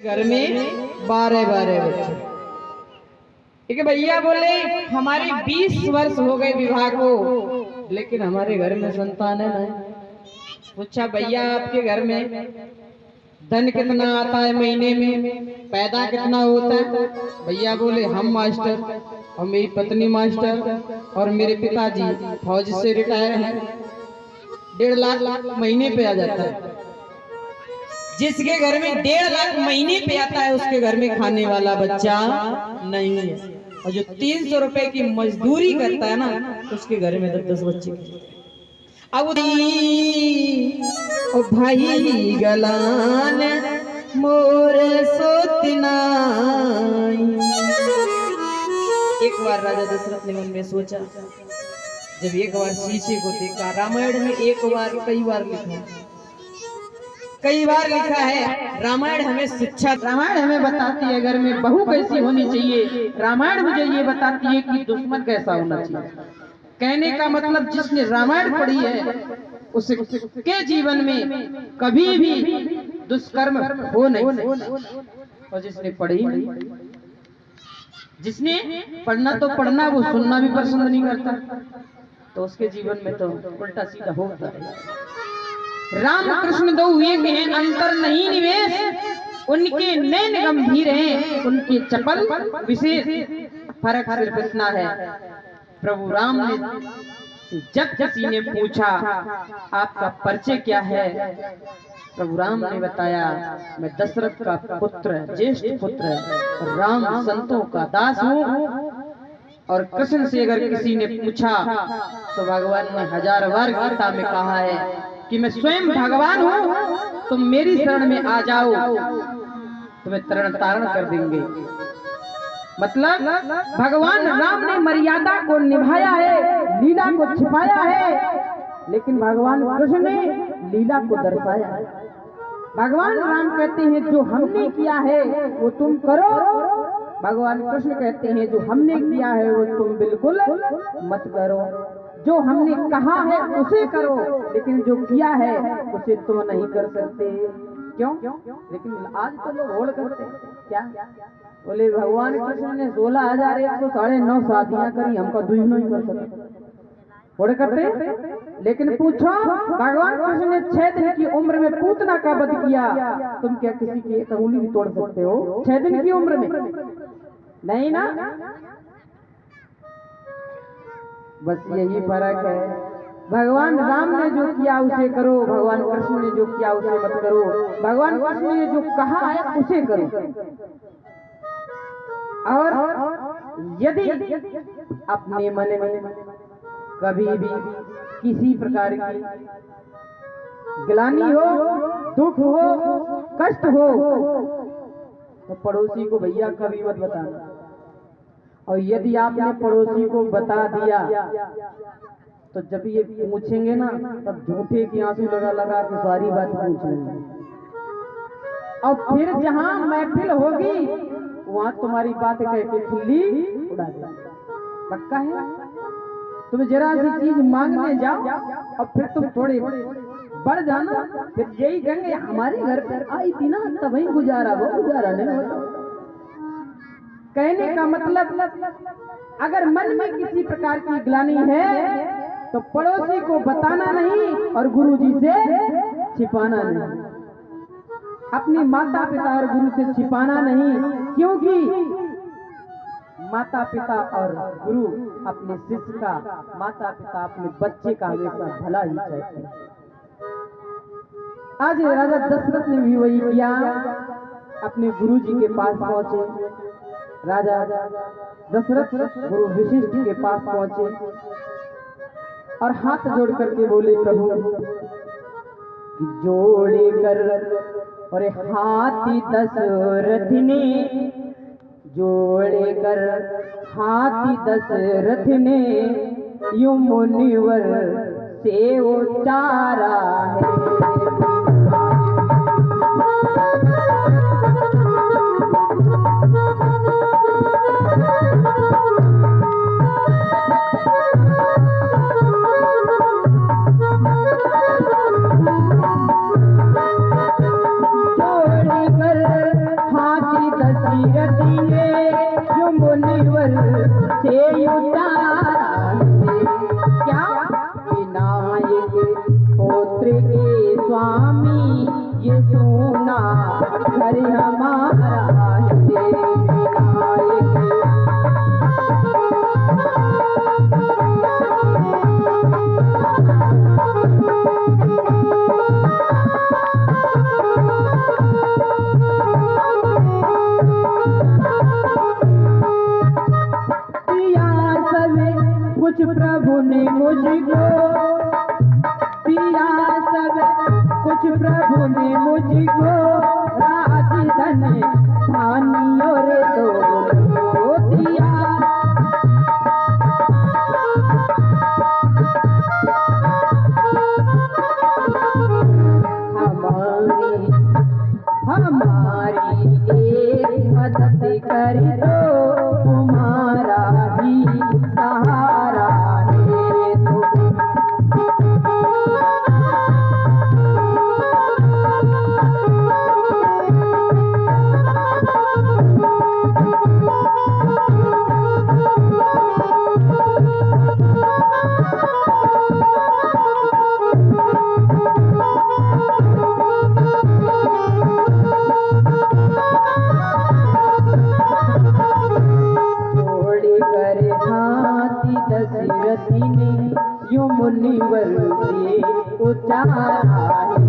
घर में 12 बच्चे। ठीक है भैया बोले हमारे 20 वर्ष हो गए विवाह को, लेकिन हमारे घर में संतान है नहीं। पूछा भैया आपके घर में धन कितना आता है महीने में, पैदा कितना होता है? भैया बोले हम मास्टर और मेरी पत्नी मास्टर और मेरे पिताजी फौज से रिटायर हैं, 1.5 लाख महीने पे आ जाता है। जिसके घर में 1.5 लाख महीने पे आता है उसके घर में खाने वाला बच्चा नहीं है, और जो 300 रुपए की मजदूरी करता है ना उसके घर में 10 बच्चे। अब ओ भाई गलान मोर सोतना। एक बार राजा दशरथ ने मन में सोचा, जब एक बार शीशे को देखा, रामायण में एक बार कई बार लिखा है। रामायण हमें शिक्षा, रामायण हमें बताती है घर में बहू कैसी होनी चाहिए, रामायण मुझे ये बताती है कि दुश्मन कैसा होना चाहिए। कहने का मतलब जिसने रामायण पढ़ी है उसके जीवन में कभी भी दुष्कर्म हो नहीं, और जिसने पढ़ी नहीं, जिसने पढ़ना तो पढ़ना, वो सुनना भी पसंद नहीं करता, तो उसके जीवन में तो उल्टा सीधा होता है। राम कृष्ण दो एक हैं, अंतर नहीं निवेश, उनके नैन गंभीर हैं, उनके चपल विशेष, फर्क सिर्फ इतना है। प्रभु राम ने जब किसी ने पूछा आपका परिचय क्या है, प्रभु राम ने बताया मैं दशरथ का पुत्र, ज्येष्ठ पुत्र, राम संतों का दास हूँ। और कृष्ण से अगर किसी ने पूछा तो भगवान ने 1000 बार गीता में कहा है कि मैं स्वयं भगवान हूँ, तुम मेरी शरण में आ जाओ, तुम्हें तरण तारण कर देंगे। मतलब भगवान राम ने मर्यादा को निभाया है, लीला को छिपाया है, लेकिन भगवान कृष्ण ने लीला को दर्शाया है। भगवान राम कहते हैं जो हमने किया है वो तुम करो, भगवान कृष्ण कहते हैं जो हमने किया है वो तुम बिल्कुल मत करो। जो हमने कहा है उसे करो, लेकिन जो किया है उसे तुम नहीं कर सकते। क्यों? लेकिन आज तो लोग होड़ करते क्या? बोले भगवान कृष्ण ने 16,109 शादियां करी, हमको दुगना ही कर सकते, होड़ करते। लेकिन पूछो भगवान कृष्ण ने 6 दिन की उम्र में पूतना का वध किया, तुम क्या किसी की एक अंगुली भी तोड़ सकते हो 6 दिन की उम्र में? नहीं ना। बस यही फर्क है, भगवान राम ने जो किया उसे करो, भगवान कृष्ण ने जो किया उसे मत करो। भगवान कृष्ण ने जो कहा है उसे करो, और यदि अपने मन में कभी भी किसी प्रकार की ग्लानि हो, दुख हो, कष्ट हो, तो पड़ोसी को भैया कभी मत बताना। और यदि आपने पड़ोसी को बता दिया तो जब ये पूछेंगे ना तब झूठे की आंसू लगा लगा के सारी बात पूछ लेंगे, और फिर जहां महफिल होगी वहां तुम्हारी बात कह के खिल्ली उड़ा देंगे। पक्का है? तुम जरा सी चीज मांगने जाओ और फिर तुम थोड़े बढ़ जाना, फिर यही कहेंगे हमारे घर पर आई थी ना तभी गुजारा, वो गुजारा नहीं होता। कहने का मतलब अगर मन में किसी प्रकार की ग्लानि है तो पड़ोसी को बताना नहीं और गुरुजी से छिपाना नहीं, अपने माता पिता और गुरु से छिपाना नहीं, क्योंकि माता पिता और गुरु अपने शिष्य का, माता पिता अपने बच्चे का हमेशा भला ही चाहते हैं। आज राजा दशरथ ने भी वही किया, अपने गुरु जी के पास पहुंचे। राजा दशरथ गुरु वशिष्ठ के पास पहुंचे और हाथ जोड़ करके बोले प्रभु कि जोड़े कर, और हाथी दशरथ ने जोड़े कर, हाथी दशरथ ने यूं मुनिवर से उचारा है। दशरथी ने जो मुनिवर से उतारा है। क्या विनायक पुत्र के स्वामी ये सोना घर हमारा है। विनायक कुछ प्रभु ने मुझको दिया, सब कुछ प्रभु ने मुझको राजधन धानी और दो दिया। हमारी एक मदद कर दो, तुम्हारा भी सहारा है तो। दशरथी ने यूं मुनिवर से उतारा है।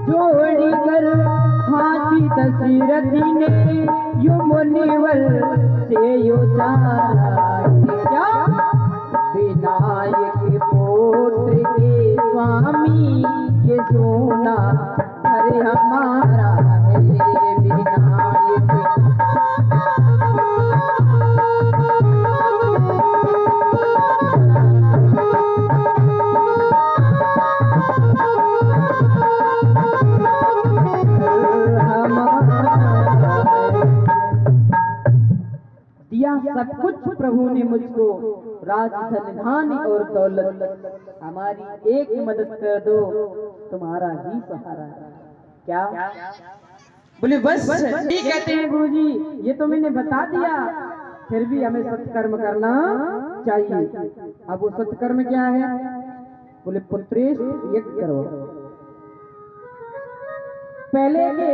जोड़े कर दशरथी ने यूं मुनिवर से उतारा है। क्या विनायक पुत्र के स्वामी ये सोना घर हमारा है। विनायक सब कुछ प्रभु ने मुझको राजधन धान और दौलत, हमारी एक मदद कर दो, तुम्हारा ही सहारा है। क्या बोले बस ठीक कहते हैं गुरुजी, ये तो मैंने बता दिया, फिर भी हमें सत्कर्म करना चाहिए। अब वो सत्कर्म क्या है? बोले पुत्रेश यज्ञ करो। पहले के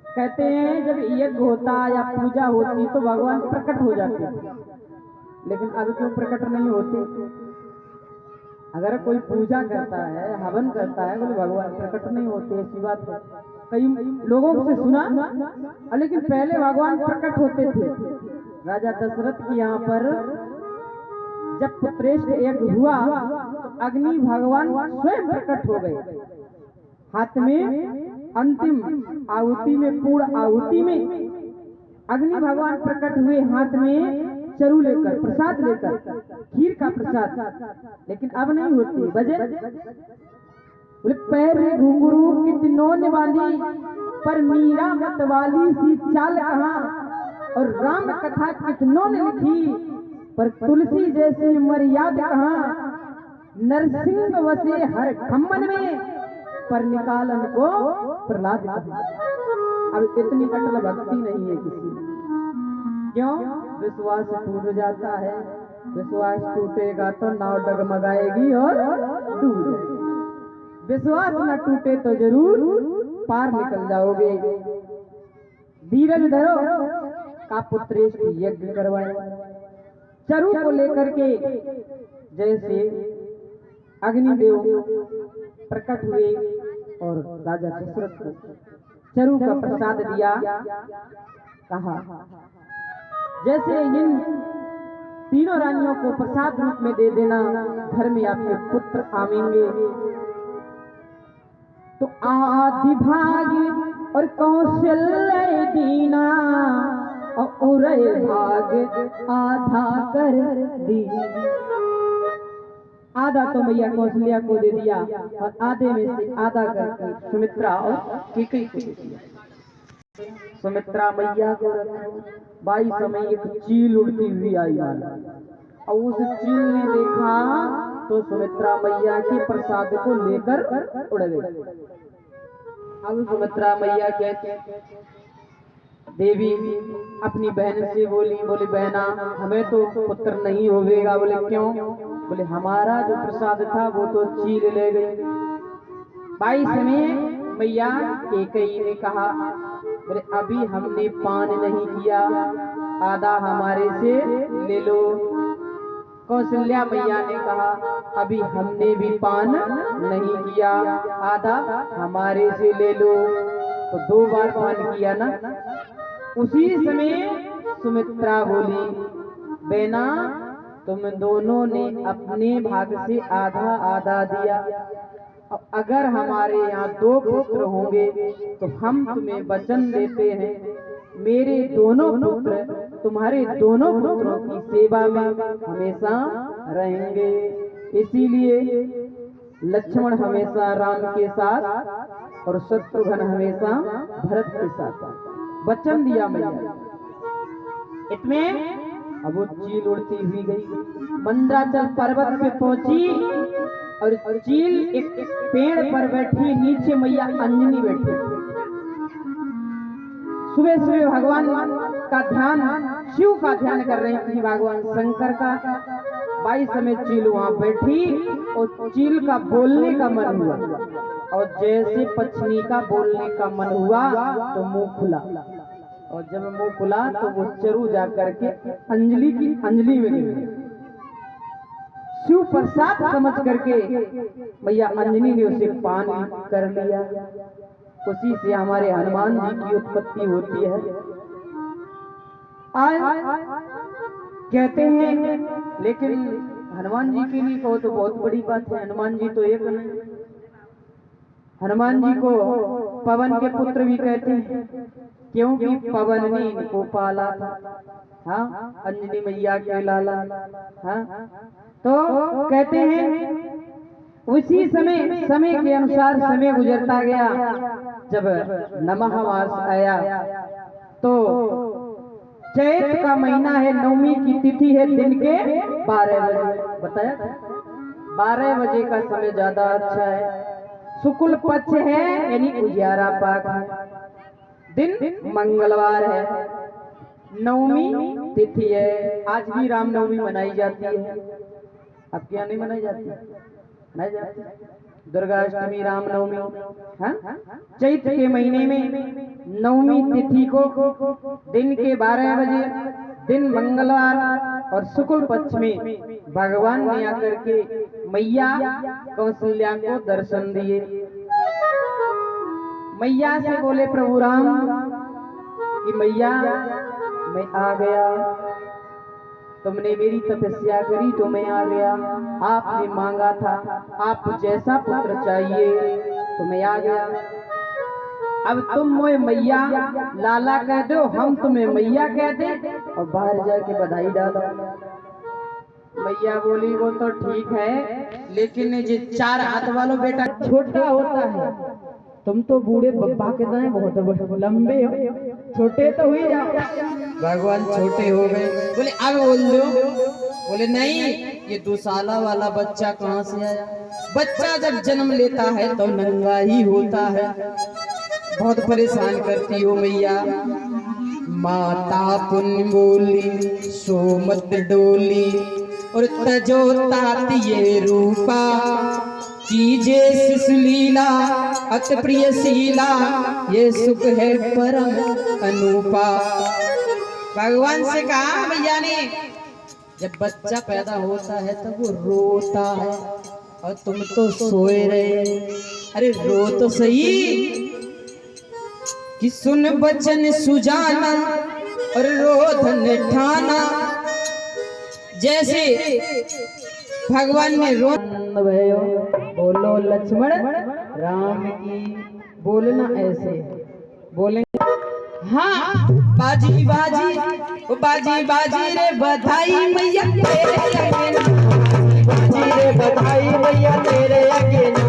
कहते हैं जब यज्ञ होता या पूजा होती तो भगवान प्रकट हो जाते, लेकिन अब क्यों प्रकट नहीं होते? अगर कोई पूजा करता है, हवन करता है, बोले भगवान प्रकट नहीं होते, ऐसी बात है। कई लोगों से सुना, लेकिन पहले भगवान प्रकट होते थे। राजा दशरथ के यहाँ पर जब पुत्रेष्ठ यज्ञ हुआ तो अग्नि भगवान स्वयं प्रकट हो गए। हाथ में अंतिम आहुति में, पूर्ण आहुति में अग्नि भगवान प्रकट हुए, हाथ में चरु लेकर, प्रसाद लेकर, खीर का प्रसाद। लेकिन अब नहीं होती वजह, बोले पैर घुंघरू कितनों ने बांधी, पर मीरा मतवाली सी चाल कहाँ, और राम कथा कितनों ने लिखी, पर तुलसी जैसी मर्यादा कहाँ। नरसिंह वसे हर खम्मन में, पर निकालन को प्रहलाद कहा। अब इतनी अटल भक्ति नहीं है किसी में। क्यों? विश्वास टूट जाता है। विश्वास टूटेगा तो नाव डगमगाएगी और डूब जाएगी। विश्वास न टूटे तो जरूर पार निकल जाओगे। धीरज धरो का पुत्रेश की यज्ञ करवाए। चरु को लेकर के जैसे अग्निदेव प्रकट हुए और राजा दशरथ को चरु का प्रसाद दिया। कहा जैसे इन तीनों रानियों को प्रसाद रूप में दे देना, घर में आपके पुत्र आवेंगे। तो आदि भाग और कौशल्य दीना, और भाग आधा कर दी। आधा तो मैया कौशल्या को दे दिया और आधे में से आधा करके सुमित्रा और कैकेयी को दे दिया। सुमित्रा मैया को बाई समय एक चील उड़ती हुई आई और उस चील ने देखा तो सुमित्रा मैया के प्रसाद को लेकर उड़ गई। अब सुमित्रा मैया कहती देवी अपनी बहन से बोली बहना हमें तो पुत्र नहीं होवेगा। बोले क्यों? बोले हमारा जो प्रसाद था वो तो चील ले गई। बाई समय मैया कैकेयी ने कहा बोले अभी हमने पान नहीं किया, आधा हमारे से ले लो। कौशल्या मैया ने कहा अभी हमने भी पान नहीं किया, आधा हमारे से ले लो। तो 2 बार पान किया ना। उसी समय सुमित्रा बोली बहना तुम दोनों ने अपने भाग से आधा आधा दिया। अब अगर हमारे यहाँ 2 पुत्र होंगे तो हम तुम्हें वचन देते हैं मेरे दोनों पुत्र तुम्हारे दोनों पुत्रों की सेवा में हमेशा रहेंगे। इसीलिए लक्ष्मण हमेशा राम के साथ और शत्रुघ्न हमेशा भरत के साथ वचन दिया मैया। इसमें अब वो चील उड़ती हुई गई, मंदराचल पर्वत पे पहुंची और चील एक पेड़ पर बैठी, नीचे मैया अंजनी बैठी। सुबह सुबह भगवान का ध्यान, शिव का ध्यान कर रही थी, भगवान शंकर का। 22 समय चील वहां बैठी और चील का बोलने का मन हुआ और जैसे पत्नी का बोलने का मन हुआ तो मुंह खुला और जब मुंह खुला तो वो चरू जा करके अंजलि में गिरी। शिव प्रसाद समझ करके मैया अंजनी ने उसे पान कर लिया। उसी से हमारे हनुमान जी की उत्पत्ति होती है। आज कहते हैं लेकिन हनुमान जी के लिए कहो तो बहुत बड़ी बात है। हनुमान जी तो एक नहीं, हनुमान जी को पवन के पुत्र भी कहते हैं क्योंकि पवन ने इनको पाला था। हाँ, अंजनी मैया के लाला। हाँ, तो कहते हैं उसी समय के अनुसार समय गुजरता गया। जब नमः मास आया तो चैत का महीना है, नवमी की तिथि है, दिन के 12 बजे बताया था। 12 बजे का समय ज्यादा अच्छा है। शुक्ल पक्ष है यानी उजियारा पाक है, दिन मंगलवार है, नवमी तिथि है। आज भी रामनवमी मनाई जाती है। अब क्या नहीं मनाई जाती? नहीं जाती। दुर्गाष्टमी, रामनवमी। हाँ, चैत के महीने में नवमी तिथि को दिन के 12 बजे, दिन मंगलवार और शुक्ल पक्ष में भगवान ने आकर के मैया कौशल्या को दर्शन दिए। मैया से बोले प्रभु राम कि मैया मैं आ गया, तुमने मेरी तपस्या करी तो मैं आ गया। आपने मांगा था आप जैसा पुत्र चाहिए तो मैं आ गया। अब तुम मुझे मैया लाला कह दो, हम तुम्हें मैया कह दे और बाहर जाके बधाई डालो। मैया बोली वो तो ठीक है लेकिन ये 4 हाथ वालों बेटा छोटा होता है, तुम तो बूढ़े बब्बा के दाएं बहुत लंबे हो, छोटे तो हुई जाओ। भगवान छोटे हो गए। बोले अब बोल दो। बोले नहीं, ये 2 साला वाला बच्चा कहाँ से आया? बच्चा जब जन्म लेता है तो नंगा ही होता है। बहुत परेशान करती हो मैया। माता पुण्य बोली सो मत डोली और तजो तात ये रूपा कीजे शिशुलीला अत प्रिय शीला ये सुख है परम अनूपा। भगवान से कहा मैया ने जब बच्चा पैदा होता है तब वो रोता है और तुम तो सोए रहे। अरे रो तो सही कि सुन बचन सुजाना और रोधन ठाना। जैसे भगवान ने रो बोलो लक्ष्मण राम की, बोलना ऐसे बोलेंगे। हाँ, बाजी बाजी ओ बाजी बाजी रे बधाई मैया तेरे अंगना, बाजी रे बधाई मैया तेरे अंगना,